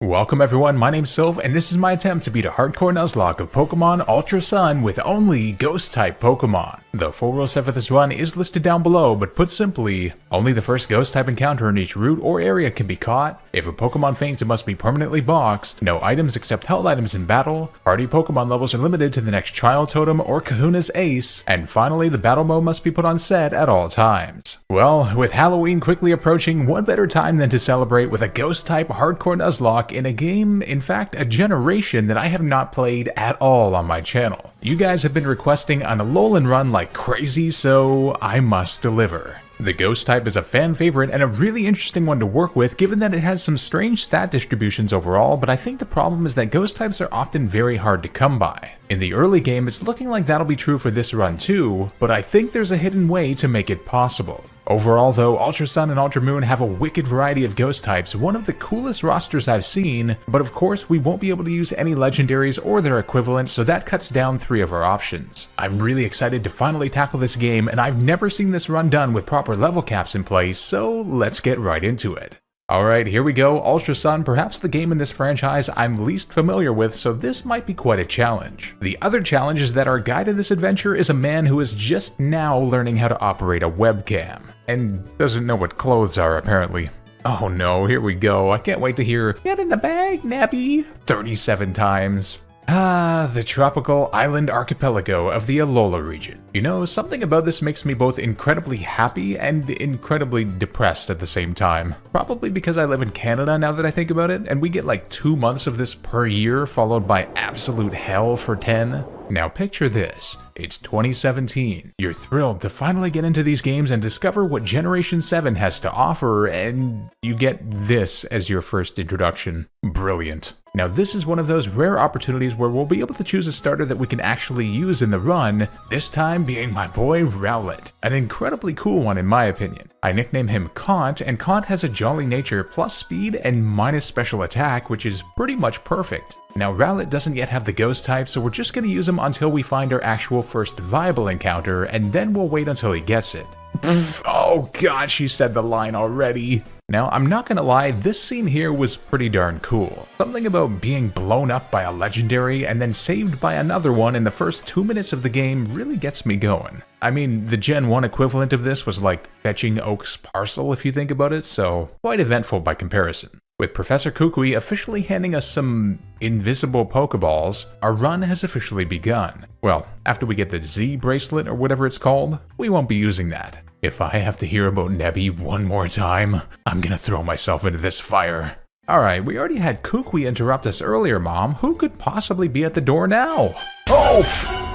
Welcome everyone, my name's Sylv, and this is my attempt to beat a hardcore Nuzlocke of Pokemon Ultra Sun with only Ghost-type Pokemon. The full rule set for this run is listed down below, but put simply, only the first Ghost-type encounter in each route or area can be caught. If a Pokemon faints, it must be permanently boxed, no items except held items in battle, party Pokemon levels are limited to the next Trial Totem or Kahuna's Ace, and finally the battle mode must be put on set at all times. Well, with Halloween quickly approaching, what better time than to celebrate with a Ghost-type hardcore Nuzlocke in a game, in fact a generation that I have not played at all on my channel. You guys have been requesting an Alolan run like crazy, so I must deliver. The Ghost type is a fan favorite and a really interesting one to work with given that it has some strange stat distributions overall, but I think the problem is that Ghost types are often very hard to come by. In the early game it's looking like that'll be true for this run too, but I think there's a hidden way to make it possible. Overall though, Ultra Sun and Ultra Moon have a wicked variety of Ghost types, one of the coolest rosters I've seen, but of course we won't be able to use any legendaries or their equivalents, so that cuts down 3 of our options. I'm really excited to finally tackle this game, and I've never seen this run done with proper level caps in place, so let's get right into it. Alright, here we go, Ultra Sun, perhaps the game in this franchise I'm least familiar with, so this might be quite a challenge. The other challenge is that our guide in this adventure is a man who is just now learning how to operate a webcam, and doesn't know what clothes are apparently. Oh no, here we go, I can't wait to hear "Get in the bag, Nappy" 37 times. Ah, the tropical island archipelago of the Alola region. You know, something about this makes me both incredibly happy and incredibly depressed at the same time. Probably because I live in Canada now that I think about it, and we get like 2 months of this per year followed by absolute hell for 10. Now picture this, it's 2017, you're thrilled to finally get into these games and discover what Generation 7 has to offer, and you get this as your first introduction. Brilliant. Now this is one of those rare opportunities where we'll be able to choose a starter that we can actually use in the run, this time being my boy Rowlet. An incredibly cool one in my opinion. I nickname him Kant, and Kant has a jolly nature plus speed and minus special attack, which is pretty much perfect. Now Rowlet doesn't yet have the Ghost type, so we're just going to use him until we find our actual first viable encounter, and then we'll wait until he gets it. Oh god, she said the line already. Now, I'm not gonna lie, this scene here was pretty darn cool. Something about being blown up by a legendary and then saved by another one in the first 2 minutes of the game really gets me going. I mean, the Gen 1 equivalent of this was like fetching Oak's parcel if you think about it, so quite eventful by comparison. With Professor Kukui officially handing us some invisible Pokeballs, our run has officially begun. Well, after we get the Z bracelet or whatever it's called, we won't be using that. If I have to hear about Nebby one more time, I'm gonna throw myself into this fire. Alright, we already had Kukui interrupt us earlier, Mom. Who could possibly be at the door now? Oh!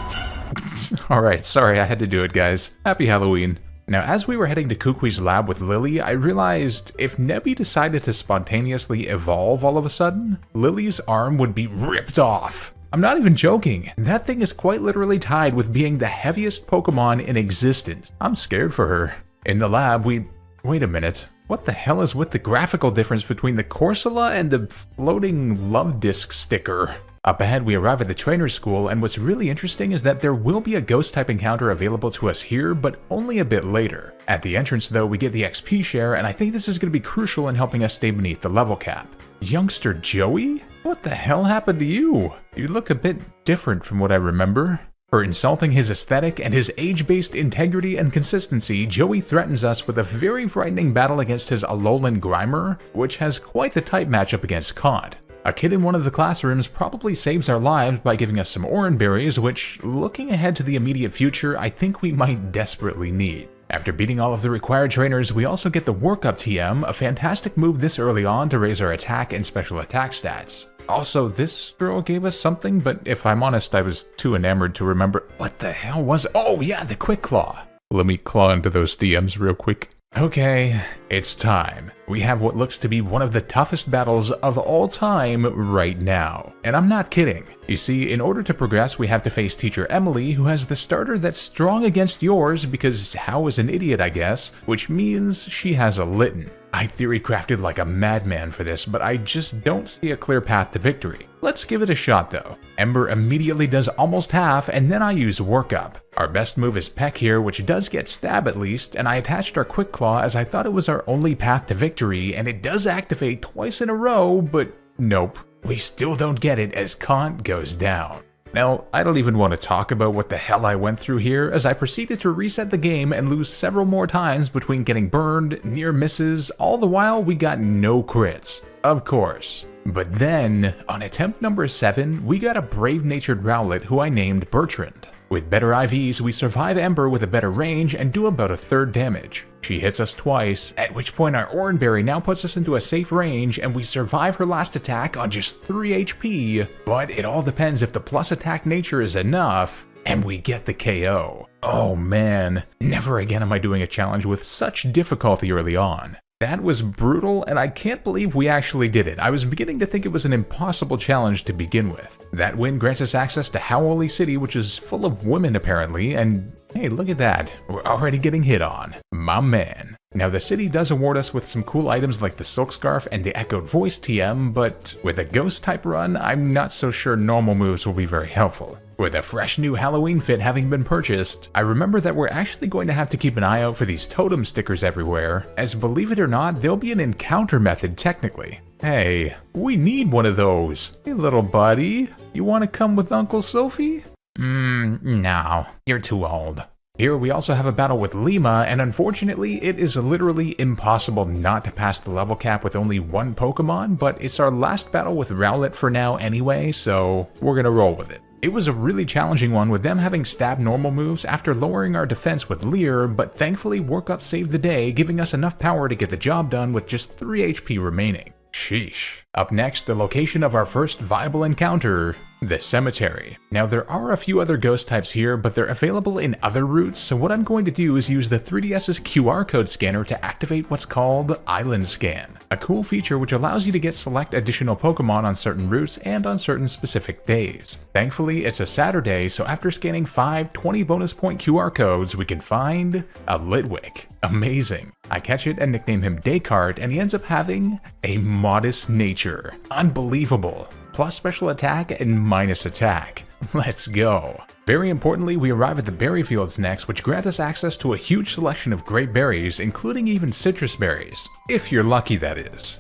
Alright, sorry, I had to do it, guys. Happy Halloween. Now, as we were heading to Kukui's lab with Lily, I realized if Nebby decided to spontaneously evolve all of a sudden, Lily's arm would be ripped off. I'm not even joking, that thing is quite literally tied with being the heaviest Pokemon in existence. I'm scared for her. In the lab, wait a minute. What the hell is with the graphical difference between the Corsola and the floating love disc sticker? Up ahead, we arrive at the trainer's school, and what's really interesting is that there will be a Ghost-type encounter available to us here, but only a bit later. At the entrance though, we get the XP share, and I think this is going to be crucial in helping us stay beneath the level cap. Youngster Joey? What the hell happened to you? You look a bit different from what I remember. For insulting his aesthetic and his age-based integrity and consistency, Joey threatens us with a very frightening battle against his Alolan Grimer, which has quite the type matchup against Kant. A kid in one of the classrooms probably saves our lives by giving us some Oran berries, which, looking ahead to the immediate future, I think we might desperately need. After beating all of the required trainers, we also get the Workup TM, a fantastic move this early on to raise our attack and special attack stats. Also, this girl gave us something, but if I'm honest, I was too enamored to remember. What the hell was it? Oh yeah, the Quick Claw. Let me claw into those DMs real quick. Okay, it's time. We have what looks to be one of the toughest battles of all time right now. And I'm not kidding. You see, in order to progress, we have to face Teacher Emily, who has the starter that's strong against yours because How is an idiot, I guess, which means she has a Litten. I theory crafted like a madman for this, but I just don't see a clear path to victory. Let's give it a shot though. Ember immediately does almost half, and then I use Workup. Our best move is Peck here, which does get Stab at least, and I attached our Quick Claw as I thought it was our only path to victory, and it does activate twice in a row, but nope. We still don't get it as Kant goes down. Now, I don't even want to talk about what the hell I went through here, as I proceeded to reset the game and lose several more times between getting burned, near misses, all the while we got no crits. Of course. But then, on attempt number 7, we got a brave-natured Rowlet who I named Bertrand. With better IVs, we survive Ember with a better range and do about a third damage. She hits us twice, at which point our Oranberry now puts us into a safe range and we survive her last attack on just 3 HP, but it all depends if the plus attack nature is enough, and we get the KO. Oh man, never again am I doing a challenge with such difficulty early on. That was brutal, and I can't believe we actually did it. I was beginning to think it was an impossible challenge to begin with. That win grants us access to Howley City, which is full of women apparently, and hey, look at that. We're already getting hit on. My man. Now the city does award us with some cool items like the Silk Scarf and the Echoed Voice TM, but with a Ghost type run, I'm not so sure normal moves will be very helpful. With a fresh new Halloween fit having been purchased, I remember that we're actually going to have to keep an eye out for these totem stickers everywhere, as believe it or not, they'll be an encounter method technically. Hey, we need one of those. Hey little buddy, you want to come with Uncle Sophie? No, you're too old. Here we also have a battle with Lima, and unfortunately it is literally impossible not to pass the level cap with only one Pokemon, but it's our last battle with Rowlet for now anyway, so we're gonna roll with it. It was a really challenging one with them having stab normal moves after lowering our defense with Leer, but thankfully Work Up saved the day, giving us enough power to get the job done with just 3 HP remaining. Sheesh. Up next, the location of our first viable encounter, the cemetery. Now there are a few other ghost types here, but they're available in other routes, so what I'm going to do is use the 3DS's QR code scanner to activate what's called Island Scan, a cool feature which allows you to get select additional Pokemon on certain routes and on certain specific days. Thankfully, it's a Saturday, so after scanning 5 20 bonus point QR codes, we can find a Litwick. Amazing. I catch it and nickname him Descartes, and he ends up having a modest nature. Unbelievable. Plus special attack and minus attack. Let's go. Very importantly, we arrive at the berry fields next, which grant us access to a huge selection of great berries, including even citrus berries. If you're lucky, that is.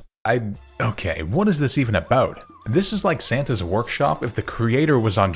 Okay, what is this even about? This is like Santa's workshop if the creator was on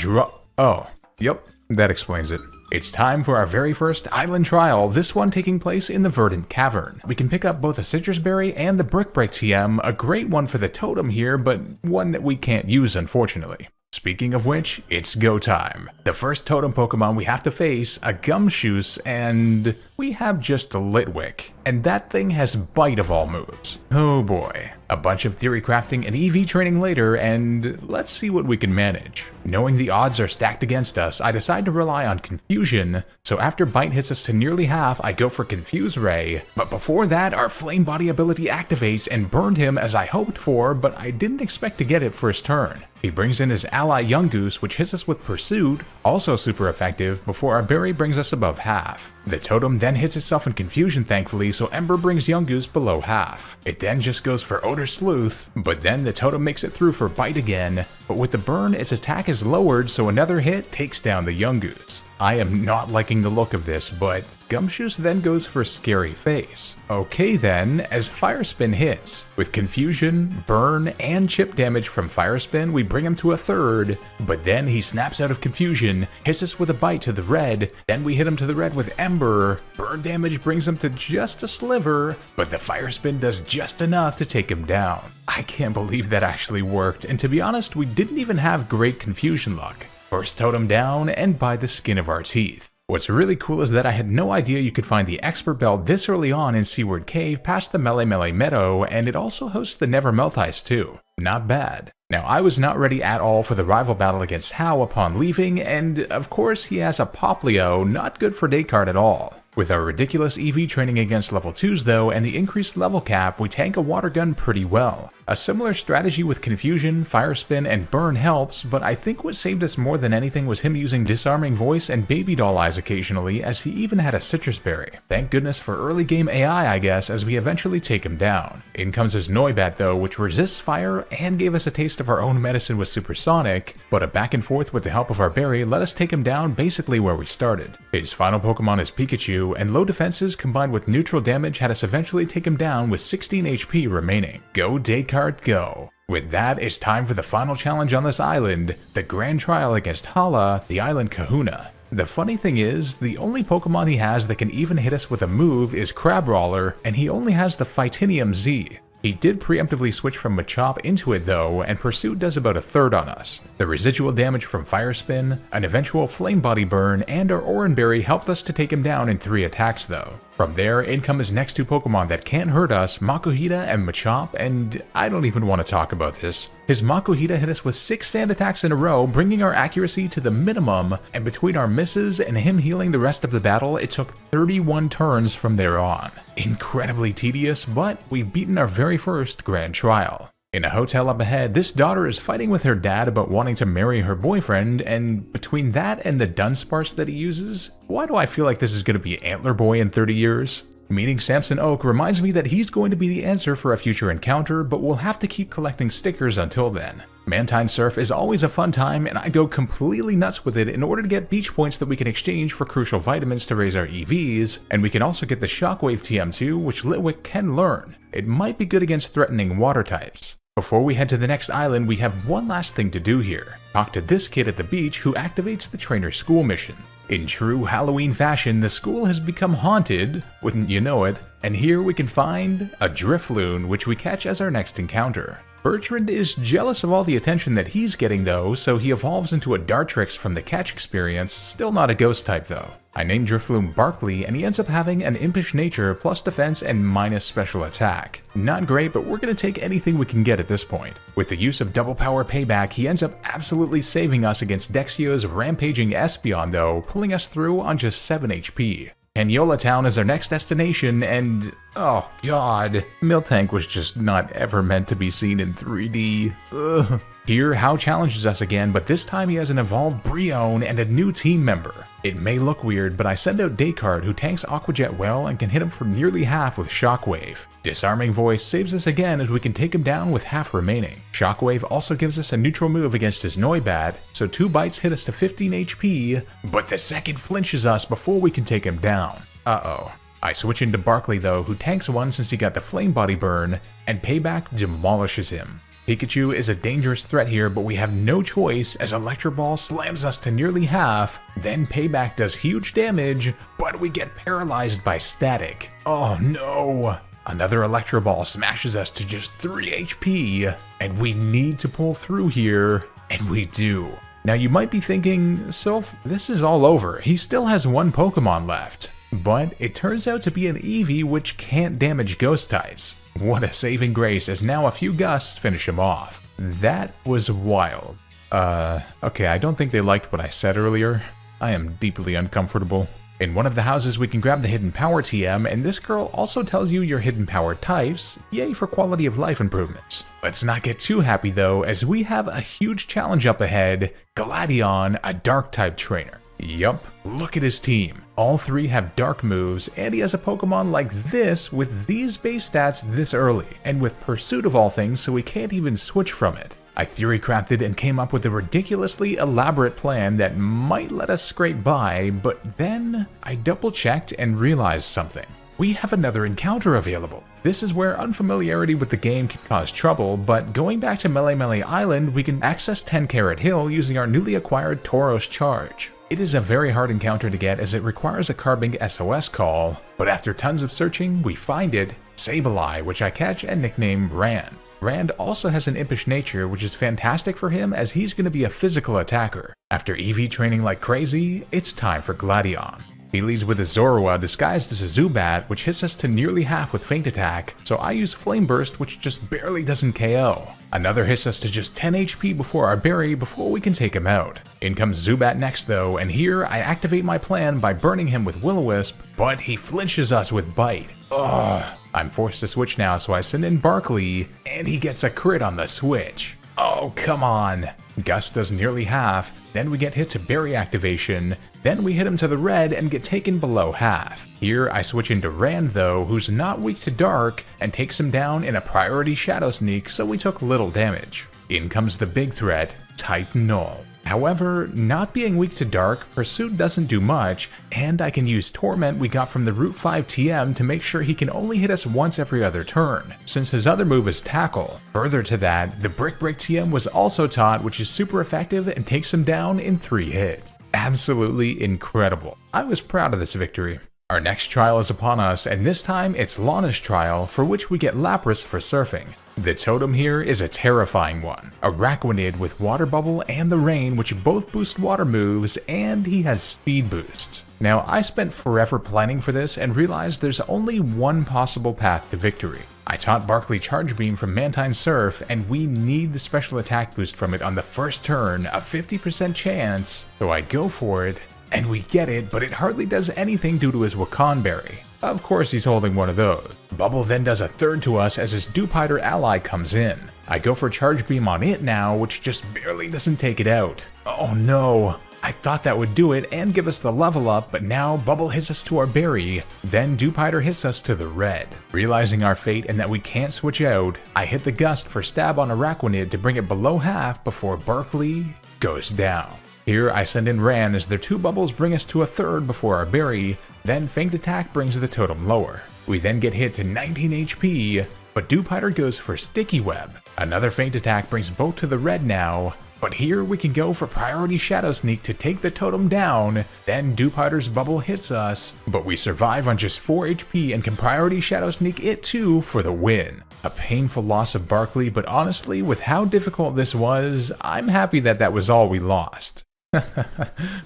Oh, yep, that explains it. It's time for our very first island trial, this one taking place in the Verdant Cavern. We can pick up both a citrus berry and the Brick Break TM, a great one for the totem here, but one that we can't use unfortunately. Speaking of which, it's go time. The first totem Pokemon we have to face, a Gumshoos, and we have just a Litwick. And that thing has bite of all moves. Oh boy. A bunch of theory crafting and EV training later, and let's see what we can manage. Knowing the odds are stacked against us, I decide to rely on Confusion, so after Bite hits us to nearly half, I go for Confuse Ray. But before that, our Flame Body ability activates and burned him as I hoped for, but I didn't expect to get it first turn. He brings in his ally Yungoos, which hits us with Pursuit, also super effective, before our berry brings us above half. The totem then hits itself in Confusion thankfully, so Ember brings Yungoos below half. It then just goes for Odor Sleuth, but then the totem makes it through for Bite again, but with the burn its attack is lowered, so another hit takes down the Yungoos. I am not liking the look of this, but Gumshoos then goes for Scary Face. Okay then, as Fire Spin hits. With Confusion, Burn, and chip damage from Fire Spin, we bring him to a third, but then he snaps out of Confusion, hits us with a Bite to the red, then we hit him to the red with Ember. Burn damage brings him to just a sliver, but the Fire Spin does just enough to take him down. I can't believe that actually worked, and to be honest, we didn't even have great Confusion luck. First totem down, and by the skin of our teeth. What's really cool is that I had no idea you could find the Expert Belt this early on in Seaward Cave past the Melee Meadow, and it also hosts the Never Melt Ice too. Not bad. Now I was not ready at all for the rival battle against Hau upon leaving, and of course he has a Poplio, not good for Descartes at all. With our ridiculous EV training against level 2s though, and the increased level cap, we tank a water gun pretty well. A similar strategy with Confusion, Fire Spin, and Burn helps, but I think what saved us more than anything was him using Disarming Voice and Baby Doll Eyes occasionally, as he even had a Citrus Berry. Thank goodness for early game AI I guess, as we eventually take him down. In comes his Noibat though, which resists fire and gave us a taste of our own medicine with Supersonic, but a back and forth with the help of our berry let us take him down basically where we started. His final Pokemon is Pikachu, and low defenses combined with neutral damage had us eventually take him down with 16 HP remaining. Go Descartes, go! With that, it's time for the final challenge on this island, the Grand Trial against Hala, the Island Kahuna. The funny thing is, the only Pokemon he has that can even hit us with a move is Crabrawler, and he only has the Phytinium Z. He did preemptively switch from Machop into it though, and Pursuit does about a third on us. The residual damage from Fire Spin, an eventual Flame Body Burn, and our Oranberry helped us to take him down in 3 attacks though. From there, in come his next 2 Pokemon that can't hurt us, Makuhita and Machop, and I don't even want to talk about this. His Makuhita hit us with 6 sand attacks in a row, bringing our accuracy to the minimum, and between our misses and him healing the rest of the battle, it took 31 turns from there on. Incredibly tedious, but we've beaten our very first Grand Trial. In a hotel up ahead, this daughter is fighting with her dad about wanting to marry her boyfriend, and between that and the Dunsparce that he uses, why do I feel like this is going to be Antler Boy in 30 years? Meeting Samson Oak reminds me that he's going to be the answer for a future encounter, but we'll have to keep collecting stickers until then. Mantine Surf is always a fun time, and I go completely nuts with it in order to get beach points that we can exchange for crucial vitamins to raise our EVs, and we can also get the Shockwave TM2, which Litwick can learn. It might be good against threatening water types. Before we head to the next island, we have one last thing to do here. Talk to this kid at the beach who activates the trainer school mission. In true Halloween fashion, the school has become haunted, wouldn't you know it, and here we can find a Drifloon, which we catch as our next encounter. Bertrand is jealous of all the attention that he's getting though, so he evolves into a Dartrix from the catch experience, still not a ghost type though. I named Drifloon Barkley, and he ends up having an impish nature, plus defense and minus special attack. Not great, but we're going to take anything we can get at this point. With the use of double power payback, he ends up absolutely saving us against Dexio's rampaging Espeon though, pulling us through on just 7 HP. Panyola Town is our next destination, and oh god, Miltank was just not ever meant to be seen in 3D. Ugh. Here, Hao challenges us again, but this time he has an evolved Brionne and a new team member. It may look weird, but I send out Descartes, who tanks Aqua Jet well and can hit him for nearly half with Shockwave. Disarming Voice saves us again as we can take him down with half remaining. Shockwave also gives us a neutral move against his Noibat, so 2 bites hit us to 15 HP, but the second flinches us before we can take him down. Uh-oh. I switch into Barkley though, who tanks one since he got the Flame Body Burn, and Payback demolishes him. Pikachu is a dangerous threat here, but we have no choice as Electro Ball slams us to nearly half, then Payback does huge damage, but we get paralyzed by static. Oh no! Another Electro Ball smashes us to just 3 HP, and we need to pull through here, and we do. Now you might be thinking, Sylph, this is all over, he still has 1 Pokemon left. But it turns out to be an Eevee which can't damage ghost types. What a saving grace, as now a few gusts finish him off. That was wild. Okay, I don't think they liked what I said earlier. I am deeply uncomfortable. In one of the houses we can grab the Hidden Power TM, and this girl also tells you your Hidden Power types, yay for quality of life improvements. Let's not get too happy though, as we have a huge challenge up ahead, Gladion, a Dark type trainer. Yup, look at his team. All 3 have dark moves, and he has a Pokemon like this with these base stats this early, and with Pursuit of all things, so we can't even switch from it. I theory crafted and came up with a ridiculously elaborate plan that might let us scrape by, but then I double checked and realized something. We have another encounter available. This is where unfamiliarity with the game can cause trouble, but going back to Mele Mele Island, we can access 10 Carat Hill using our newly acquired Tauros Charge. It is a very hard encounter to get as it requires a Carbink SOS call, but after tons of searching, we find it, Sableye, which I catch and nickname Rand. Rand also has an impish nature, which is fantastic for him as he's going to be a physical attacker. After EV training like crazy, it's time for Gladion. He leads with a Zorua disguised as a Zubat, which hits us to nearly half with Feint Attack, so I use Flame Burst, which just barely doesn't KO. Another hits us to just 10 HP before our berry before we can take him out. In comes Zubat next though, and here I activate my plan by burning him with Will-O-Wisp, but he flinches us with Bite. Ugh. I'm forced to switch now, so I send in Barkley, and he gets a crit on the switch. Oh, come on. Gust does nearly half, then we get hit to berry activation, then we hit him to the red and get taken below half. Here I switch into Rand though, who's not weak to dark, and takes him down in a priority Shadow Sneak, so we took little damage. In comes the big threat, Type Null. However, not being weak to Dark, Pursuit doesn't do much, and I can use Torment we got from the Route 5 TM to make sure he can only hit us once every other turn, since his other move is Tackle. Further to that, the Brick Break TM was also taught, which is super effective and takes him down in 3 hits. Absolutely incredible. I was proud of this victory. Our next trial is upon us, and this time it's Lana's trial, for which we get Lapras for surfing. The totem here is a terrifying one, a Araquanid with Water Bubble and the Rain, which both boost water moves, and he has speed boost. Now, I spent forever planning for this and realized there's only one possible path to victory. I taught Barkley Charge Beam from Mantine Surf, and we need the special attack boost from it on the first turn, a 50% chance, so I go for it, and we get it, but it hardly does anything due to his Wakan Berry. Of course he's holding one of those. Bubble then does a third to us as his Dewpider ally comes in. I go for Charge Beam on it now, which just barely doesn't take it out. Oh no. I thought that would do it and give us the level up, but now Bubble hits us to our berry, then Dewpider hits us to the red. Realizing our fate and that we can't switch out, I hit the Gust for stab on Araquanid to bring it below half before Barkley goes down. Here I send in Ran as their 2 bubbles bring us to a third before our berry, then Faint Attack brings the totem lower. We then get hit to 19 HP, but Dewpider goes for Sticky Web. Another Faint Attack brings both to the red now, but here we can go for Priority Shadow Sneak to take the totem down, then Dewpider's bubble hits us, but we survive on just 4 HP and can Priority Shadow Sneak it too for the win. A painful loss of Barkley, but honestly, with how difficult this was, I'm happy that that was all we lost.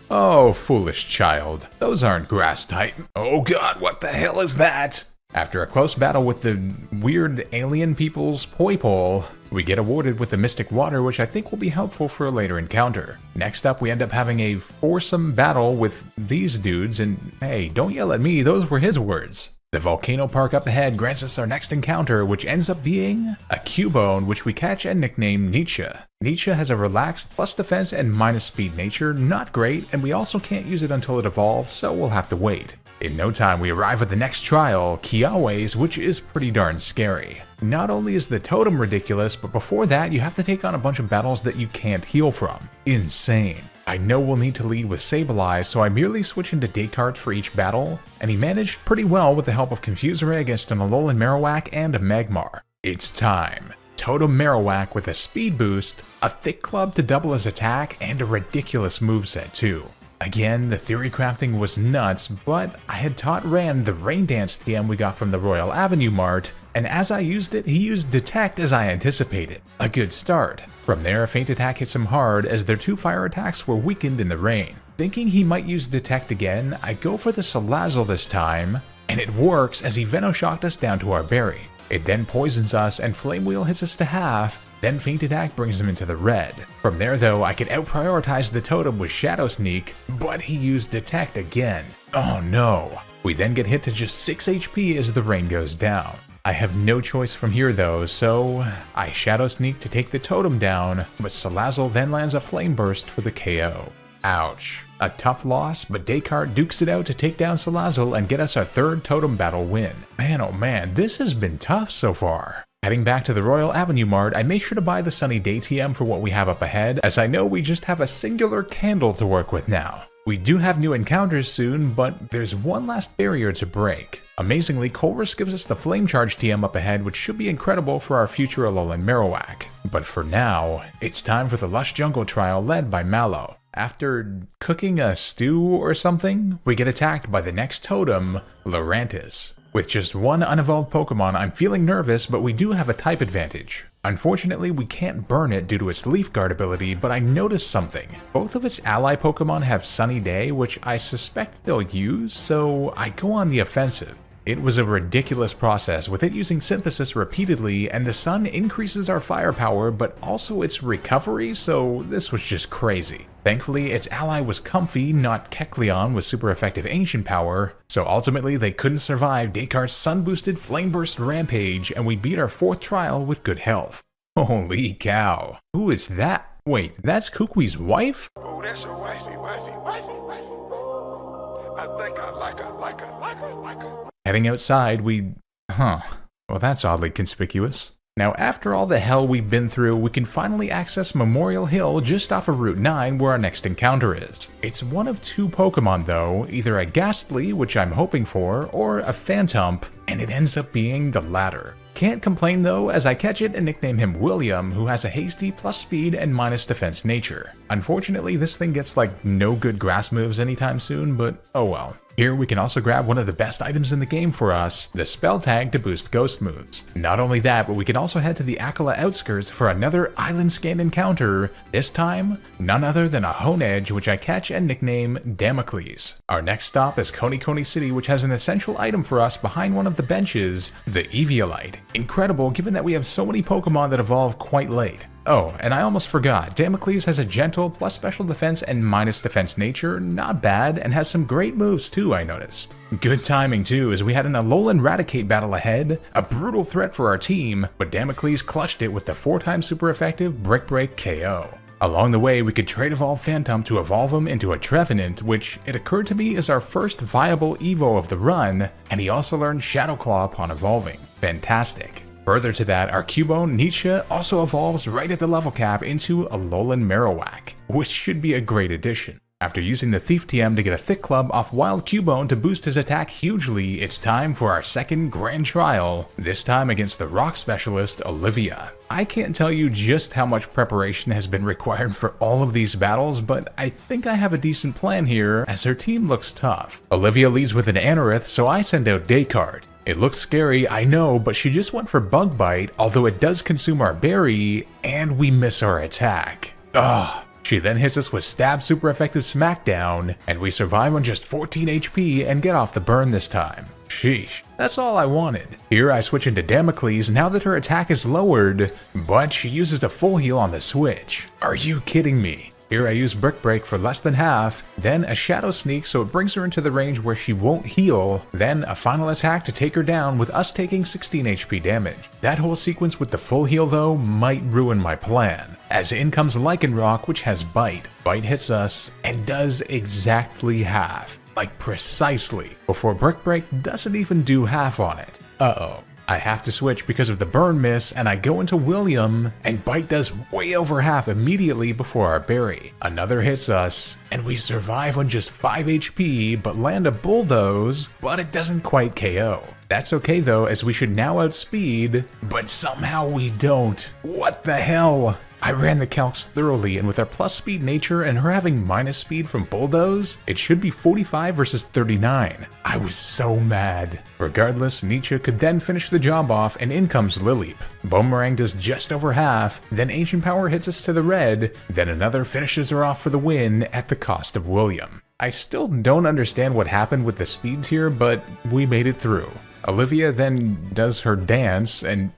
Oh, foolish child. Those aren't grass type. Oh god, what the hell is that? After a close battle with the weird alien people's Poipole, we get awarded with the Mystic Water, which I think will be helpful for a later encounter. Next up, we end up having a foursome battle with these dudes, and hey, don't yell at me, those were his words. The volcano park up ahead grants us our next encounter, which ends up being a Cubone, which we catch and nickname Nietzsche. Nietzsche has a relaxed plus defense and minus speed nature, not great, and we also can't use it until it evolves, so we'll have to wait. In no time, we arrive at the next trial, Kiawe's, which is pretty darn scary. Not only is the totem ridiculous, but before that, you have to take on a bunch of battles that you can't heal from. Insane. I know we'll need to lead with Sableye, so I merely switch into Descartes for each battle, and he managed pretty well with the help of Confuseray against an Alolan Marowak and a Magmar. It's time. Totem Marowak with a speed boost, a thick club to double his attack, and a ridiculous moveset too. Again, the theory crafting was nuts, but I had taught Rand the Rain Dance TM we got from the Royal Avenue Mart, and as I used it, he used Detect as I anticipated. A good start. From there, Faint Attack hits him hard as their 2 fire attacks were weakened in the rain. Thinking he might use Detect again, I go for the Salazzle this time, and it works as he Venoshocked us down to our berry. It then poisons us and Flame Wheel hits us to half, then Faint Attack brings him into the red. From there though, I could out-prioritize the totem with Shadow Sneak, but he used Detect again. Oh no. We then get hit to just 6 HP as the rain goes down. I have no choice from here though, so I Shadow Sneak to take the totem down, but Salazzle then lands a Flame Burst for the KO. Ouch. A tough loss, but Descartes dukes it out to take down Salazzle and get us our 3rd totem battle win. Man oh man, this has been tough so far. Heading back to the Royal Avenue Mart, I make sure to buy the Sunny Day TM for what we have up ahead, as I know we just have a singular candle to work with now. We do have new encounters soon, but there's one last barrier to break. Amazingly, Colress gives us the Flame Charge TM up ahead, which should be incredible for our future Alolan Marowak. But for now, it's time for the Lush Jungle trial led by Mallow. After cooking a stew or something, we get attacked by the next totem, Laurentis. With just one unevolved Pokemon, I'm feeling nervous, but we do have a type advantage. Unfortunately, we can't burn it due to its Leaf Guard ability, but I noticed something. Both of its ally Pokemon have Sunny Day, which I suspect they'll use, so I go on the offensive. It was a ridiculous process, with it using Synthesis repeatedly, and the sun increases our firepower, but also its recovery, so this was just crazy. Thankfully, its ally was Comfy, not Kecleon with super effective Ancient Power, so ultimately they couldn't survive Descartes' sun-boosted Flame Burst Rampage, and we beat our 4th trial with good health. Holy cow. Who is that? Wait, that's Kuki's wife? Oh, that's her wifey. I think I like her. Heading outside, well that's oddly conspicuous. Now after all the hell we've been through, we can finally access Memorial Hill just off of Route 9 where our next encounter is. It's one of two Pokemon though, either a Ghastly, which I'm hoping for, or a Phantump, and it ends up being the latter. Can't complain though, as I catch it and nickname him William, who has a hasty plus speed and minus defense nature. Unfortunately, this thing gets like no good grass moves anytime soon, but oh well. Here we can also grab one of the best items in the game for us, the spell tag to boost ghost moves. Not only that, but we can also head to the Akala outskirts for another island scan encounter, this time none other than a Honedge, which I catch and nickname Damocles. Our next stop is Coney City, which has an essential item for us behind one of the benches, the Eviolite. Incredible given that we have so many Pokemon that evolve quite late. Oh, and I almost forgot, Damocles has a gentle plus special defense and minus defense nature, not bad, and has some great moves too, I noticed. Good timing too, as we had an Alolan Raticate battle ahead, a brutal threat for our team, but Damocles clutched it with the 4x super effective Brick Break KO. Along the way, we could trade evolve Phantump to evolve him into a Trevenant, which it occurred to me is our first viable Evo of the run, and he also learned Shadow Claw upon evolving. Fantastic. Further to that, our Cubone Nietzsche also evolves right at the level cap into Alolan Marowak, which should be a great addition. After using the Thief TM to get a Thick Club off Wild Cubone to boost his attack hugely, it's time for our second grand trial, this time against the rock specialist Olivia. I can't tell you just how much preparation has been required for all of these battles, but I think I have a decent plan here as her team looks tough. Olivia leads with an Anorith, so I send out Descartes. It looks scary, I know, but she just went for Bug Bite, although it does consume our berry, and we miss our attack. Ugh. She then hits us with Stab super effective Smackdown, and we survive on just 14 HP and get off the burn this time. Sheesh, that's all I wanted. Here I switch into Damocles now that her attack is lowered, but she uses a full heal on the switch. Are you kidding me? Here I use Brick Break for less than half, then a Shadow Sneak so it brings her into the range where she won't heal, then a final attack to take her down with us taking 16 HP damage. That whole sequence with the full heal though might ruin my plan, as in comes Lycanroc, which has Bite. Bite hits us and does exactly half, like precisely, before Brick Break doesn't even do half on it. Uh-oh. I have to switch because of the burn miss, and I go into William, and Bite does way over half immediately before our berry. Another hits us, and we survive on just 5 HP, but land a Bulldoze, but it doesn't quite KO. That's okay though, as we should now outspeed, but somehow we don't. What the hell? I ran the calcs thoroughly, and with our plus speed nature and her having minus speed from Bulldoze, it should be 45 versus 39. I was so mad. Regardless, Nietzsche could then finish the job off, and in comes Lileep. Boomerang does just over half, then Ancient Power hits us to the red, then another finishes her off for the win at the cost of William. I still don't understand what happened with the speeds here, but we made it through. Olivia then does her dance, and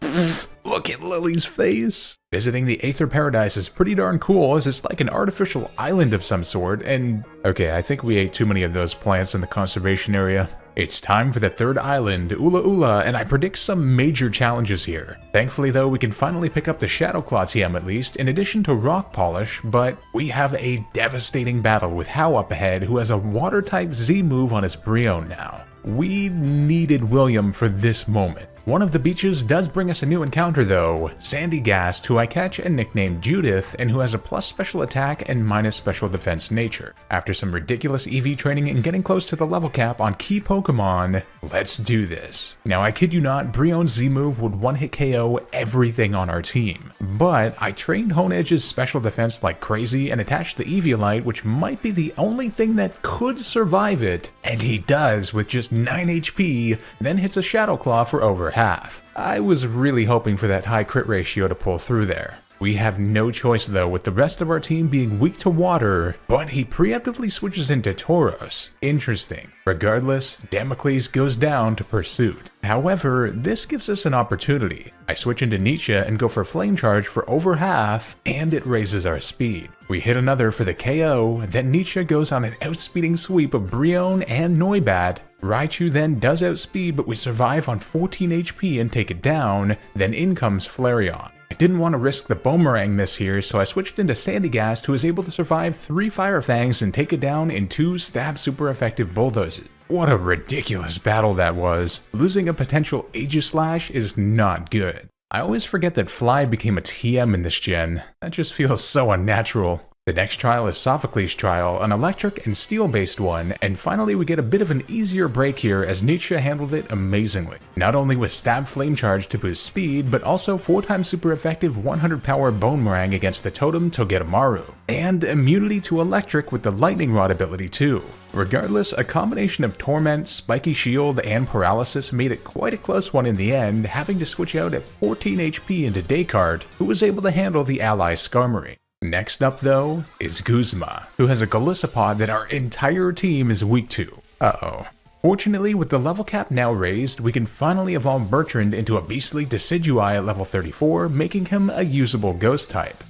look at Lily's face. Visiting the Aether Paradise is pretty darn cool, as it's like an artificial island of some sort, and okay, I think we ate too many of those plants in the conservation area. It's time for the third island, Ula Ula, and I predict some major challenges here. Thankfully though, we can finally pick up the Shadow Claw TM at least, in addition to Rock Polish, but we have a devastating battle with How up ahead, who has a Water-type Z move on his Brion now. We needed William for this moment. One of the beaches does bring us a new encounter though, Sandygast, who I catch and nicknamed Judith, and who has a plus special attack and minus special defense nature. After some ridiculous EV training and getting close to the level cap on key Pokemon, let's do this. Now I kid you not, Brion's Z move would one-hit KO everything on our team, but I trained Honedge's special defense like crazy and attached the Eviolite, which might be the only thing that could survive it, and he does with just 9 HP, then hits a Shadow Claw for over half. I was really hoping for that high crit ratio to pull through there. We have no choice though, with the rest of our team being weak to water, but he preemptively switches into Tauros. Interesting. Regardless, Damocles goes down to Pursuit. However, this gives us an opportunity. I switch into Nietzsche and go for Flame Charge for over half, and it raises our speed. We hit another for the KO, then Nietzsche goes on an outspeeding sweep of Brion and Noibat. Raichu then does outspeed, but we survive on 14 HP and take it down, then in comes Flareon. I didn't want to risk the Boomerang miss here, so I switched into Sandygast, who is able to survive 3 Fire Fangs and take it down in 2 Stab super effective Bulldozes. What a ridiculous battle that was. Losing a potential Aegislash is not good. I always forget that Fly became a TM in this gen. That just feels so unnatural. The next trial is Sophocles' Trial, an electric and steel-based one, and finally we get a bit of an easier break here as Nietzsche handled it amazingly. Not only with Stab Flame Charge to boost speed, but also 4x super effective 100 power Boomerang against the totem Togedemaru, and immunity to electric with the Lightning Rod ability too. Regardless, a combination of Torment, Spiky Shield, and Paralysis made it quite a close one in the end, having to switch out at 14 HP into Descartes, who was able to handle the ally Skarmory. Next up though, is Guzma, who has a Golisopod that our entire team is weak to. Uh-oh. Fortunately, with the level cap now raised, we can finally evolve Bertrand into a beastly Decidueye at level 34, making him a usable ghost type.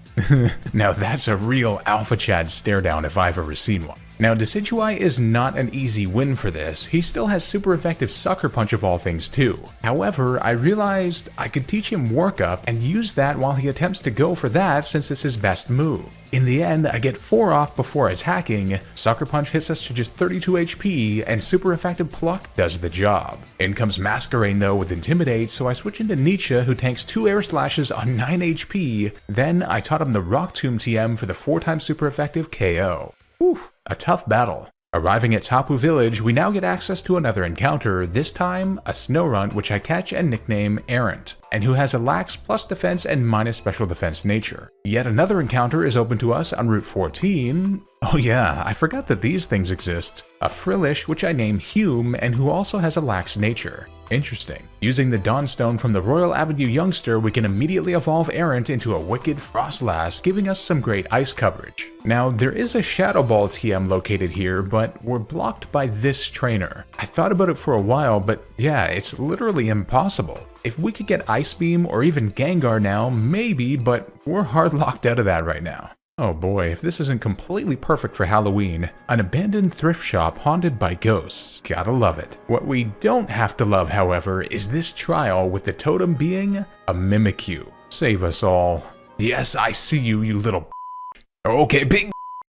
Now that's a real Alpha Chad stare down if I've ever seen one. Now Decidueye is not an easy win for this, he still has super effective Sucker Punch of all things too. However, I realized I could teach him Work Up and use that while he attempts to go for that since it's his best move. In the end, I get 4 off before attacking, Sucker Punch hits us to just 32 HP, and super effective Pluck does the job. In comes Masquerain though with Intimidate, so I switch into Nietzsche who tanks 2 air slashes on 9 HP, then I taught him the Rock Tomb TM for the 4x super effective KO. Whew, a tough battle. Arriving at Tapu Village, we now get access to another encounter, this time a Snorunt which I catch and nickname Errant, and who has a lax plus defense and minus special defense nature. Yet another encounter is open to us on Route 14. Oh yeah, I forgot that these things exist. A Frillish which I name Hume and who also has a lax nature. Interesting. Using the Dawnstone from the Royal Avenue Youngster, we can immediately evolve Errant into a wicked Frostlass, giving us some great ice coverage. Now, there is a Shadow Ball TM located here, but we're blocked by this trainer. I thought about it for a while, but yeah, it's literally impossible. If we could get Ice Beam or even Gengar now, maybe, but we're hard locked out of that right now. Oh boy, if this isn't completely perfect for Halloween, an abandoned thrift shop haunted by ghosts. Gotta love it. What we don't have to love, however, is this trial with the totem being a Mimikyu. Save us all. Yes, I see you, you little Okay, big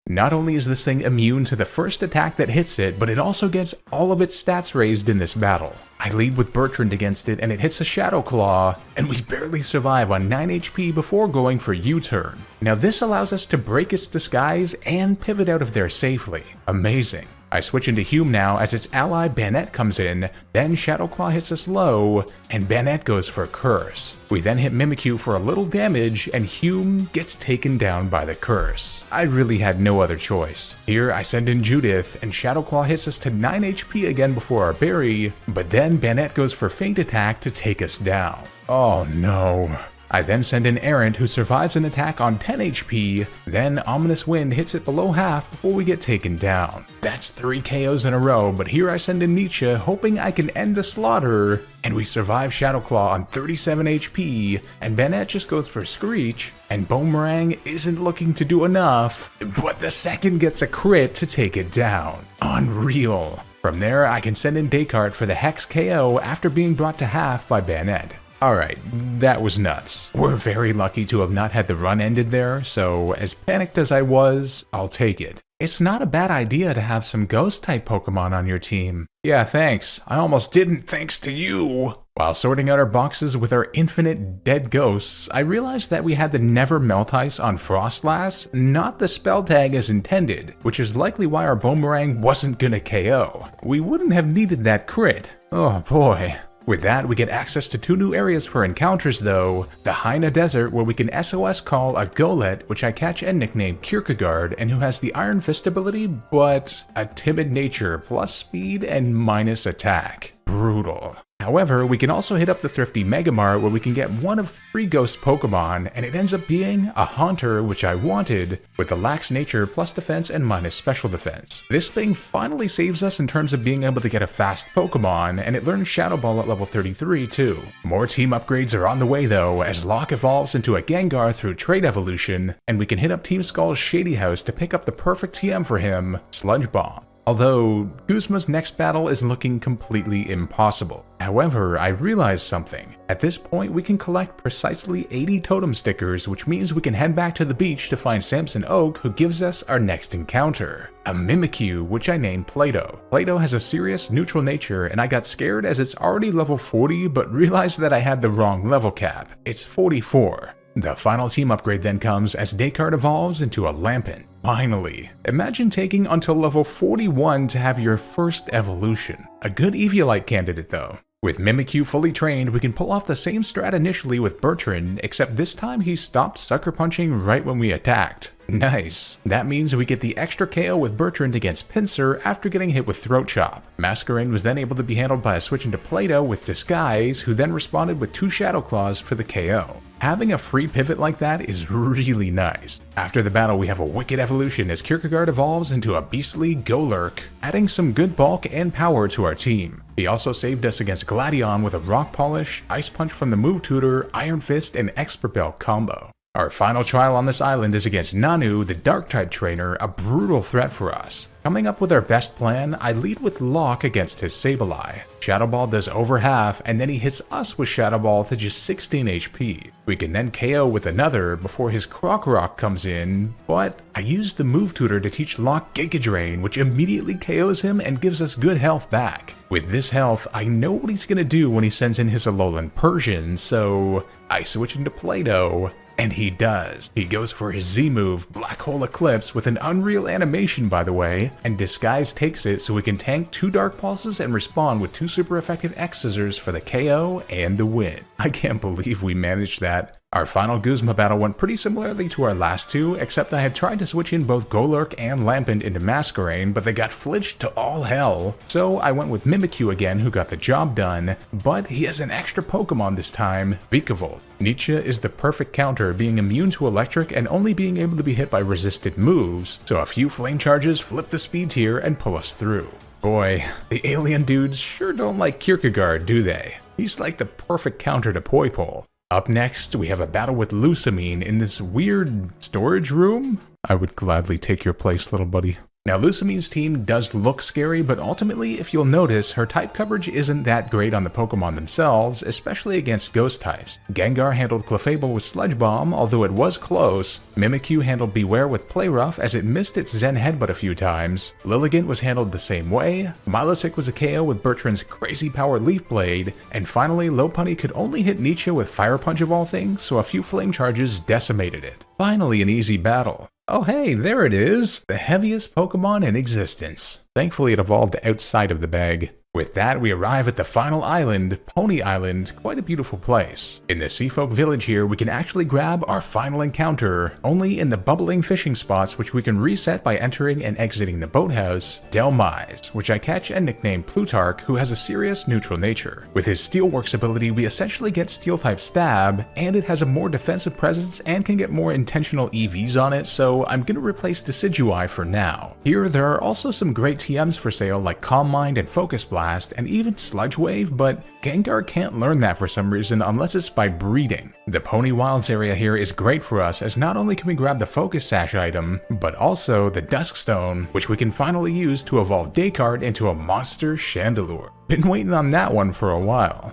Not only is this thing immune to the first attack that hits it, but it also gets all of its stats raised in this battle. I lead with Bertrand against it and it hits a Shadow Claw, and we barely survive on 9 HP before going for U-turn. Now this allows us to break its disguise and pivot out of there safely. Amazing. I switch into Hume now as its ally Banette comes in, then Shadow Claw hits us low, and Banette goes for Curse. We then hit Mimikyu for a little damage, and Hume gets taken down by the Curse. I really had no other choice. Here I send in Judith, and Shadow Claw hits us to 9 HP again before our berry, but then Banette goes for Feint Attack to take us down. Oh no. I then send in Errant who survives an attack on 10 HP, then Ominous Wind hits it below half before we get taken down. That's 3 KOs in a row, but here I send in Nietzsche hoping I can end the slaughter, and we survive Shadow Claw on 37 HP, and Banette just goes for Screech, and Boomerang isn't looking to do enough, but the second gets a crit to take it down. Unreal. From there I can send in Descartes for the Hex KO after being brought to half by Banette. Alright, that was nuts. We're very lucky to have not had the run ended there, so as panicked as I was, I'll take it. It's not a bad idea to have some Ghost-type Pokemon on your team. Yeah, thanks. I almost didn't thanks to you. While sorting out our boxes with our infinite dead ghosts, I realized that we had the Never Melt Ice on Frostlass, not the spell tag as intended, which is likely why our Boomerang wasn't gonna KO. We wouldn't have needed that crit. Oh boy. With that, we get access to 2 new areas for encounters though, the Haina Desert where we can SOS call a Golett which I catch and nickname Kierkegaard and who has the Iron Fist ability but a timid nature plus speed and minus attack. Brutal. However, we can also hit up the thrifty Megamart where we can get one of 3 ghost Pokemon, and it ends up being a Haunter, which I wanted, with the lax nature plus defense and minus special defense. This thing finally saves us in terms of being able to get a fast Pokemon, and it learns Shadow Ball at level 33 too. More team upgrades are on the way though, as Locke evolves into a Gengar through Trait Evolution, and we can hit up Team Skull's Shady House to pick up the perfect TM for him, Sludge Bomb. Although, Guzma's next battle is looking completely impossible. However, I realized something. At this point, we can collect precisely 80 totem stickers, which means we can head back to the beach to find Samson Oak, who gives us our next encounter. A Mimikyu, which I named Play-Doh. Play-Doh has a serious neutral nature, and I got scared as it's already level 40, but realized that I had the wrong level cap. It's 44. The final team upgrade then comes as Descartes evolves into a Lampent. Finally! Imagine taking until level 41 to have your first evolution. A good Eviolite candidate though. With Mimikyu fully trained, we can pull off the same strat initially with Bertrand, except this time he stopped sucker punching right when we attacked. Nice. That means we get the extra KO with Bertrand against Pinsir after getting hit with Throat Chop. Masquerain was then able to be handled by a switch into Play-Doh with Disguise, who then responded with 2 Shadow Claws for the KO. Having a free pivot like that is really nice. After the battle, we have a wicked evolution as Kierkegaard evolves into a beastly Golurk, adding some good bulk and power to our team. He also saved us against Gladion with a Rock Polish, Ice Punch from the Move Tutor, Iron Fist, and Expert Belt combo. Our final trial on this island is against Nanu, the Dark-type trainer, a brutal threat for us. Coming up with our best plan, I lead with Locke against his Sableye. Shadow Ball does over half, and then he hits us with Shadow Ball to just 16 HP. We can then KO with another before his Croc Rock comes in, but I used the Move Tutor to teach Locke Giga Drain, which immediately KOs him and gives us good health back. With this health, I know what he's gonna do when he sends in his Alolan Persian, so I switch into Play-Doh. And he does. He goes for his Z-move, Black Hole Eclipse, with an unreal animation by the way, and Disguise takes it so we can tank 2 Dark Pulses and respond with 2 super effective X-Scissors for the KO and the win. I can't believe we managed that. Our final Guzma battle went pretty similarly to our last 2, except I had tried to switch in both Golurk and Lampent into Masquerain, but they got flinched to all hell. So I went with Mimikyu again, who got the job done, but he has an extra Pokemon this time, Vikavolt. Nietzsche is the perfect counter, being immune to electric and only being able to be hit by resisted moves, so a few flame charges flip the speed tier and pull us through. Boy, the alien dudes sure don't like Kierkegaard, do they? He's like the perfect counter to Poipole. Up next, we have a battle with Lusamine in this weird storage room. I would gladly take your place, little buddy. Now, Lusamine's team does look scary, but ultimately, if you'll notice, her type coverage isn't that great on the Pokemon themselves, especially against ghost types. Gengar handled Clefable with Sludge Bomb, although it was close. Mimikyu handled Beware with Play Rough as it missed its Zen Headbutt a few times. Lilligant was handled the same way. Milotic was a KO with Bertrand's crazy power Leaf Blade. And finally, Lopunny could only hit Nietzsche with Fire Punch of all things, so a few flame charges decimated it. Finally, an easy battle. Oh hey, there it is! The heaviest Pokemon in existence. Thankfully it evolved outside of the bag. With that, we arrive at the final island, Pony Island, quite a beautiful place. In the Seafolk village here, we can actually grab our final encounter, only in the bubbling fishing spots which we can reset by entering and exiting the boathouse, Delmise, which I catch and nickname Plutarch, who has a serious neutral nature. With his Steelworks ability, we essentially get Steel-type Stab, and it has a more defensive presence and can get more intentional EVs on it, so I'm gonna replace Decidueye for now. Here, there are also some great TMs for sale like Calm Mind and Focus Blast, and even Sludge Wave, but Gengar can't learn that for some reason unless it's by breeding. The Pony Wilds area here is great for us as not only can we grab the Focus Sash item, but also the Dusk Stone, which we can finally use to evolve Descartes into a monster Chandelure. Been waiting on that one for a while.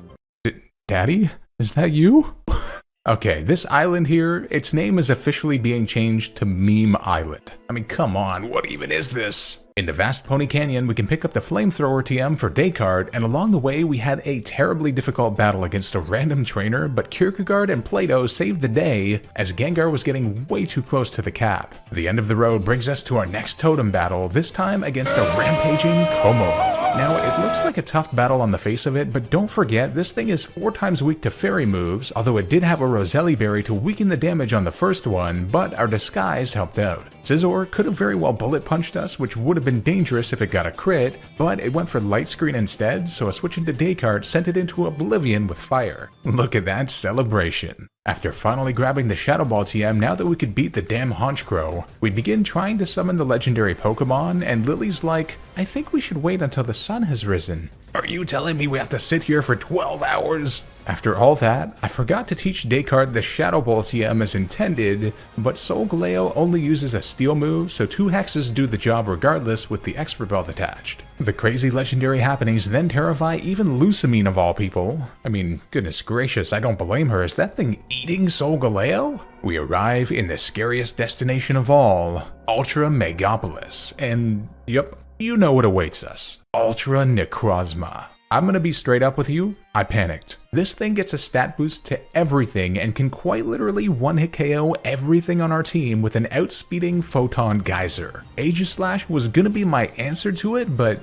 Daddy? Is that you? Okay, this island here, its name is officially being changed to Meme Island. I mean, come on, what even is this? In the vast Pony Canyon, we can pick up the Flamethrower TM for Descartes, and along the way we had a terribly difficult battle against a random trainer, but Kierkegaard and Play-Doh saved the day, as Gengar was getting way too close to the cap. The end of the road brings us to our next totem battle, this time against a rampaging Como. Now, it looks like a tough battle on the face of it, but don't forget, this thing is 4 times weak to fairy moves, although it did have a Roselli Berry to weaken the damage on the first one, but our Disguise helped out. Scizor could have very well bullet punched us, which would have been dangerous if it got a crit, but it went for Light Screen instead, so a switch into Descartes sent it into Oblivion with fire. Look at that celebration. After finally grabbing the Shadow Ball TM, now that we could beat the damn Honchkrow, we begin trying to summon the legendary Pokemon, and Lily's like, I think we should wait until the sun has risen. Are you telling me we have to sit here for 12 hours? After all that, I forgot to teach Descartes the Shadow Ball TM as intended, but Solgaleo only uses a steel move, so 2 hexes do the job regardless with the expert belt attached. The crazy legendary happenings then terrify even Lucamine of all people. I mean, goodness gracious, I don't blame her. Is that thing eating Solgaleo? We arrive in the scariest destination of all, Ultra Megapolis, and yep, you know what awaits us. Ultra Necrozma. I'm gonna be straight up with you, I panicked. This thing gets a stat boost to everything and can quite literally one-hit KO everything on our team with an outspeeding Photon Geyser. Aegislash was gonna be my answer to it, but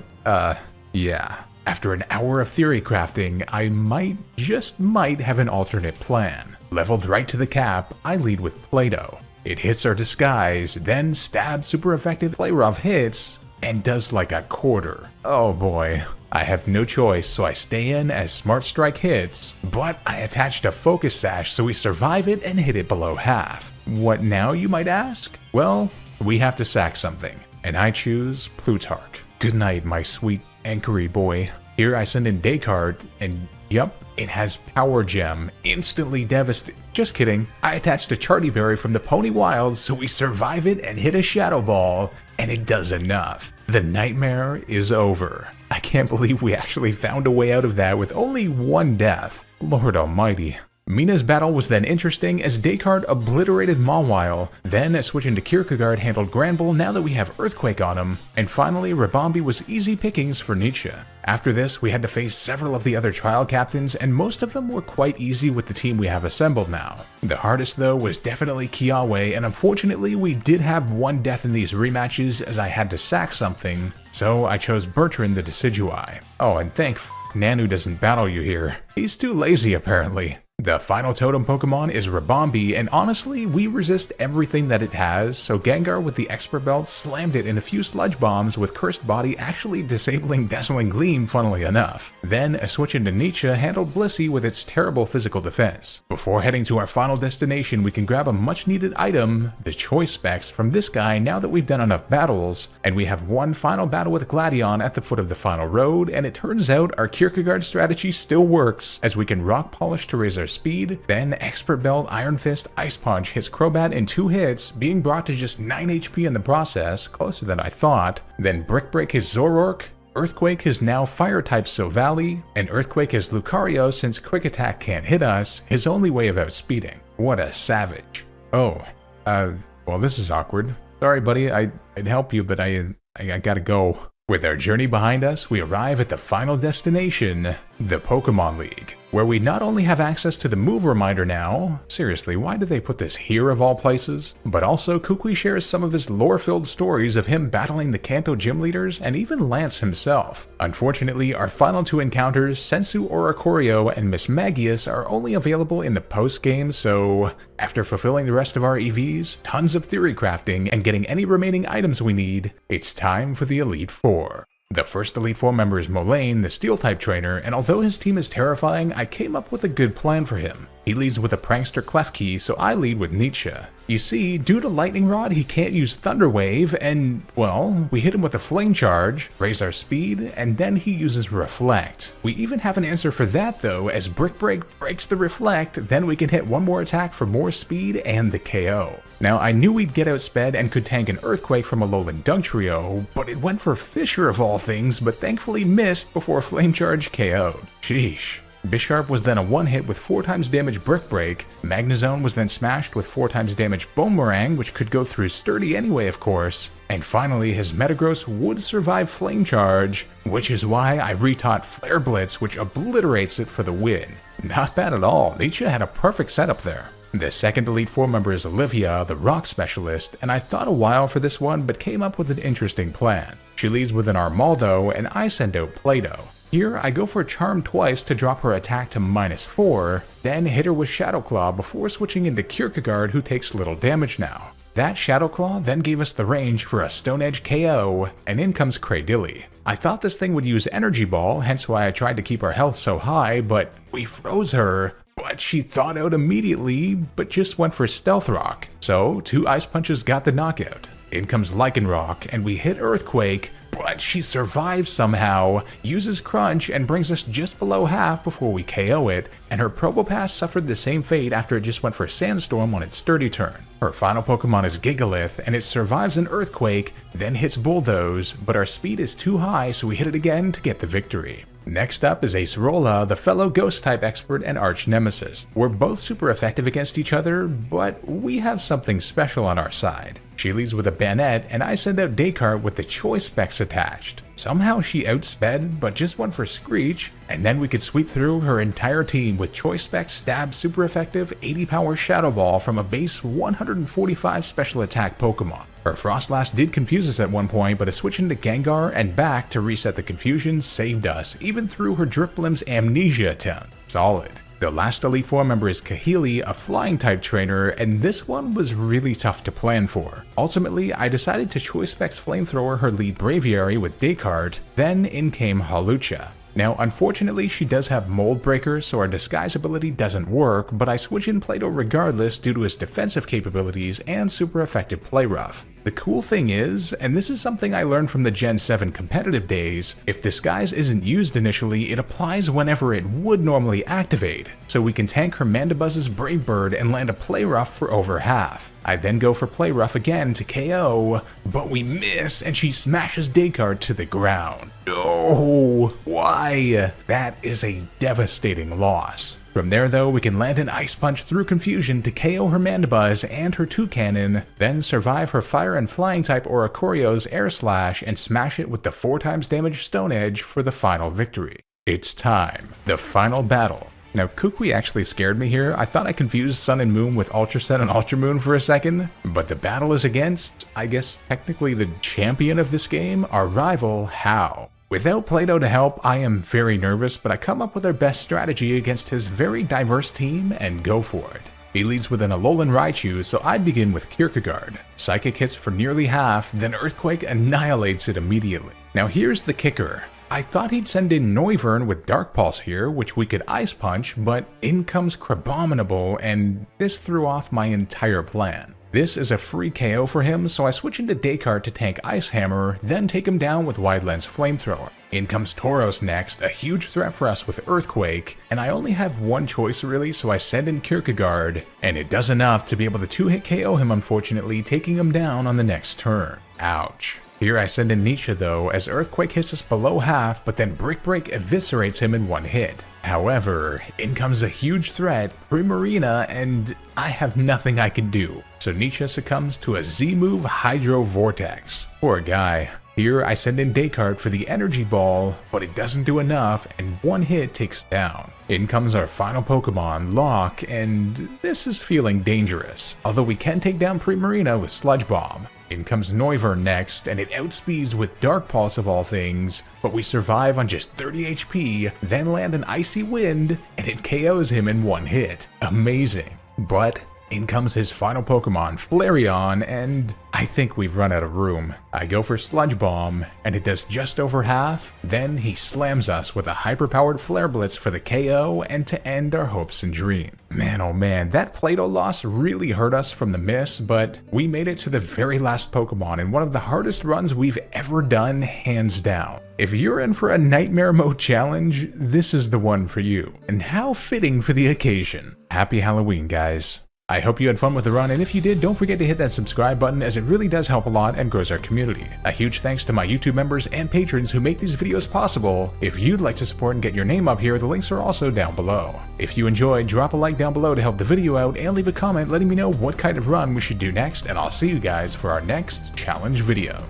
yeah. After an hour of theory crafting, I just might have an alternate plan. Leveled right to the cap, I lead with Play-Doh. It hits our disguise, then stabs super effective play rough hits, and does like a quarter. Oh boy. I have no choice, so I stay in as Smart Strike hits, but I attached a Focus Sash so we survive it and hit it below half. What now, you might ask? Well, we have to sack something, and I choose Plutarch. Good night, my sweet anchory boy. Here I send in Descartes, and yup, it has Power Gem, instantly devastating. Just kidding, I attached a Charty Berry from the Pony Wilds so we survive it and hit a Shadow Ball, and it does enough. The nightmare is over. I can't believe we actually found a way out of that with only 1 death. Lord almighty. Mina's battle was then interesting as Descartes obliterated Mawile, then switching to Kierkegaard handled Granbull now that we have Earthquake on him, and finally Rabambi was easy pickings for Nietzsche. After this, we had to face several of the other trial captains, and most of them were quite easy with the team we have assembled now. The hardest though was definitely Kiawe, and unfortunately we did have 1 death in these rematches as I had to sack something, so I chose Bertrand the Decidui. Oh, and thank Nanu doesn't battle you here. He's too lazy apparently. The final totem Pokemon is Rabambi, and honestly, we resist everything that it has, so Gengar with the Expert Belt slammed it in a few Sludge Bombs with Cursed Body actually disabling Dazzling Gleam funnily enough. Then a switch into Nietzsche handled Blissey with its terrible physical defense. Before heading to our final destination, we can grab a much needed item, the Choice Specs, from this guy now that we've done enough battles, and we have 1 final battle with Gladion at the foot of the final road, and it turns out our Kierkegaard strategy still works, as we can Rock Polish to raise our speed, then Expert Belt, Iron Fist, Ice Punch hits Crobat in 2 hits, being brought to just 9 HP in the process, closer than I thought, then Brick Break his Zoroark, Earthquake is now Fire-type Silvally, and Earthquake is Lucario since Quick Attack can't hit us, his only way of outspeeding. What a savage. Oh, well this is awkward. Sorry buddy, I'd help you, but I gotta go. With our journey behind us, we arrive at the final destination, the Pokemon League, where we not only have access to the move reminder now, seriously, why did they put this here of all places? But also Kukui shares some of his lore-filled stories of him battling the Kanto gym leaders and even Lance himself. Unfortunately, our final 2 encounters, Sensu Oricorio and Miss Magius, are only available in the post-game, so after fulfilling the rest of our EVs, tons of theory crafting, and getting any remaining items we need, it's time for the Elite Four. The first Elite Four member is Molayne, the Steel-type trainer, and although his team is terrifying, I came up with a good plan for him. He leads with a Prankster Klefki, so I lead with Nietzsche. You see, due to Lightning Rod, he can't use Thunder Wave, and, well, we hit him with a Flame Charge, raise our speed, and then he uses Reflect. We even have an answer for that though, as Brick Break breaks the Reflect, then we can hit 1 more attack for more speed and the KO. Now, I knew we'd get outsped and could tank an Earthquake from a Alolan Dugtrio, but it went for Fissure of all things, but thankfully missed before Flame Charge KO'd. Sheesh. Bisharp was then a 1-hit with 4 times damage Brick Break, Magnezone was then smashed with 4 times damage Boomerang, which could go through Sturdy anyway of course, and finally his Metagross would survive Flame Charge, which is why I retaught Flare Blitz, which obliterates it for the win. Not bad at all, Nietzsche had a perfect setup there. The second Elite Four member is Olivia, the rock specialist, and I thought a while for this one but came up with an interesting plan. She leads with an Armaldo and I send out Play-Doh. Here I go for Charm twice to drop her attack to -4, then hit her with Shadow Claw before switching into Kierkegaard who takes little damage now. That Shadow Claw then gave us the range for a Stone Edge KO, and in comes Cradilly. I thought this thing would use Energy Ball, hence why I tried to keep her health so high, but we froze her. But she thawed out immediately, but just went for Stealth Rock. So 2 Ice Punches got the knockout. In comes Lycanroc, and we hit Earthquake, but she survives somehow, uses Crunch, and brings us just below half before we KO it, and her Probopass suffered the same fate after it just went for Sandstorm on its sturdy turn. Her final Pokemon is Gigalith, and it survives an Earthquake, then hits Bulldoze, but our speed is too high so we hit it again to get the victory. Next up is Acerola, the fellow Ghost-type expert and arch-nemesis. We're both super effective against each other, but we have something special on our side. She leads with a Banette, and I send out Descartes with the Choice Specs attached. Somehow she outsped, but just went for Screech, and then we could sweep through her entire team with Choice Specs Stab super effective 80 power Shadow Ball from a base 145 special attack Pokemon. Her Frostlass did confuse us at one point, but a switch into Gengar and back to reset the confusion saved us, even through her Driplim's Amnesia attempt. Solid. The last Elite Four member is Kahili, a flying type trainer, and this one was really tough to plan for. Ultimately, I decided to Choice Specs Flamethrower her lead Braviary with Descartes, then in came Hawlucha. Now, unfortunately, she does have Mold Breaker, so our disguise ability doesn't work, but I switch in Play-Doh regardless due to his defensive capabilities and super effective Play Rough. The cool thing is, and this is something I learned from the Gen 7 competitive days, if Disguise isn't used initially, it applies whenever it would normally activate, so we can tank her Mandabuzz's Brave Bird and land a Play Rough for over half. I then go for Play Rough again to KO, but we miss and she smashes Descartes to the ground. No! Why? That is a devastating loss. From there though, we can land an Ice Punch through confusion to KO her Mandibuzz and her Toucannon, then survive her Fire and Flying type Oricorio's Air Slash and smash it with the 4x damage Stone Edge for the final victory. It's time. The final battle. Now Kukui actually scared me here. I thought I confused Sun and Moon with Ultra Sun and Ultra Moon for a second, but the battle is against, I guess technically the champion of this game, our rival, Hao. Without Play-Doh to help, I am very nervous, but I come up with our best strategy against his very diverse team and go for it. He leads with an Alolan Raichu, so I begin with Kierkegaard. Psychic hits for nearly half, then Earthquake annihilates it immediately. Now here's the kicker. I thought he'd send in Noivern with Dark Pulse here, which we could Ice Punch, but in comes Crabominable, and this threw off my entire plan. This is a free KO for him, so I switch into Descartes to tank Ice Hammer, then take him down with Wide Lens Flamethrower. In comes Tauros next, a huge threat for us with Earthquake, and I only have one choice really, so I send in Kierkegaard, and it does enough to be able to 2-hit KO him unfortunately, taking him down on the next turn. Ouch. Here I send in Nietzsche though, as Earthquake hits us below half, but then Brick Break eviscerates him in one hit. However, in comes a huge threat, Primarina, and I have nothing I can do. So Nietzsche succumbs to a Z-move Hydro Vortex. Poor guy. Here I send in Descartes for the Energy Ball, but it doesn't do enough, and one hit takes down. In comes our final Pokemon, Locke, and this is feeling dangerous, although we can take down Primarina with Sludge Bomb. In comes Noivern next, and it outspeeds with Dark Pulse of all things, but we survive on just 30 HP, then land an Icy Wind, and it KOs him in one hit. Amazing. But in comes his final Pokemon, Flareon, and I think we've run out of room. I go for Sludge Bomb, and it does just over half, then he slams us with a hyper-powered Flare Blitz for the KO and to end our hopes and dreams. Man oh man, that Play-Doh loss really hurt us from the miss, but we made it to the very last Pokemon in one of the hardest runs we've ever done, hands down. If you're in for a Nightmare Mode challenge, this is the one for you. And how fitting for the occasion. Happy Halloween, guys. I hope you had fun with the run, and if you did, don't forget to hit that subscribe button as it really does help a lot and grows our community. A huge thanks to my YouTube members and patrons who make these videos possible. If you'd like to support and get your name up here, the links are also down below. If you enjoyed, drop a like down below to help the video out and leave a comment letting me know what kind of run we should do next, and I'll see you guys for our next challenge video.